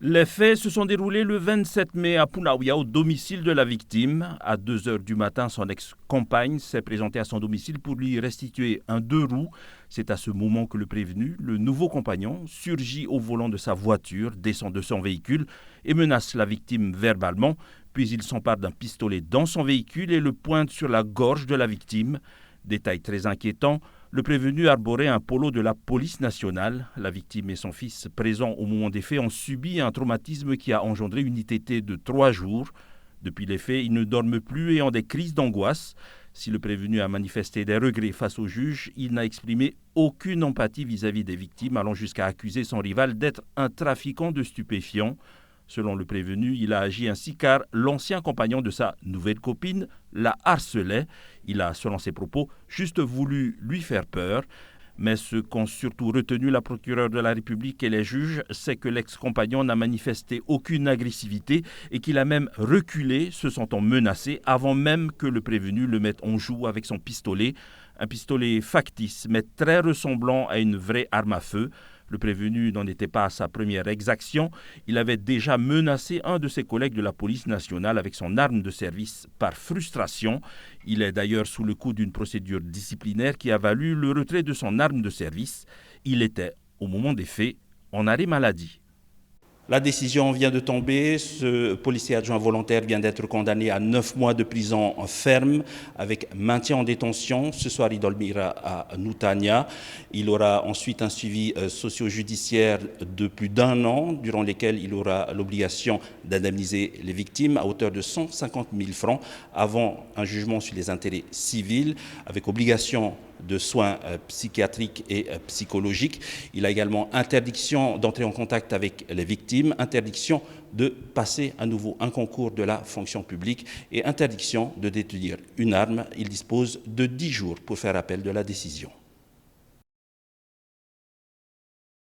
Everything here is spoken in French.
Les faits se sont déroulés le 27 mai à Punaouia, au domicile de la victime. À 2 heures du matin, son ex-compagne s'est présentée à son domicile pour lui restituer un 2 roues. C'est à ce moment que le prévenu, le nouveau compagnon, surgit au volant de sa voiture, descend de son véhicule et menace la victime verbalement. Puis il s'empare d'un pistolet dans son véhicule et le pointe sur la gorge de la victime. Détail très inquiétant, le prévenu arborait un polo de la police nationale. La victime et son fils, présents au moment des faits, ont subi un traumatisme qui a engendré une ITT de 3 jours. Depuis les faits, ils ne dorment plus et ont des crises d'angoisse. Si le prévenu a manifesté des regrets face au juge, il n'a exprimé aucune empathie vis-à-vis des victimes, allant jusqu'à accuser son rival d'être un trafiquant de stupéfiants. Selon le prévenu, il a agi ainsi car l'ancien compagnon de sa nouvelle copine la harcelait. Il a, selon ses propos, juste voulu lui faire peur. Mais ce qu'ont surtout retenu la procureure de la République et les juges, c'est que l'ex-compagnon n'a manifesté aucune agressivité et qu'il a même reculé, se sentant menacé, avant même que le prévenu le mette en joue avec son pistolet. Un pistolet factice, mais très ressemblant à une vraie arme à feu. Le prévenu n'en était pas à sa première exaction. Il avait déjà menacé un de ses collègues de la police nationale avec son arme de service par frustration. Il est d'ailleurs sous le coup d'une procédure disciplinaire qui a valu le retrait de son arme de service. Il était, au moment des faits, en arrêt maladie. La décision vient de tomber. Ce policier adjoint volontaire vient d'être condamné à 9 mois de prison ferme avec maintien en détention. Ce soir, il dormira à Nutania. Il aura ensuite un suivi socio-judiciaire de plus d'1 an, durant lequel il aura l'obligation d'indemniser les victimes à hauteur de 150 000 francs avant un jugement sur les intérêts civils, avec obligation de soins psychiatriques et psychologiques. Il a également interdiction d'entrer en contact avec les victimes, interdiction de passer à nouveau un concours de la fonction publique et interdiction de détenir une arme. Il dispose de 10 jours pour faire appel de la décision.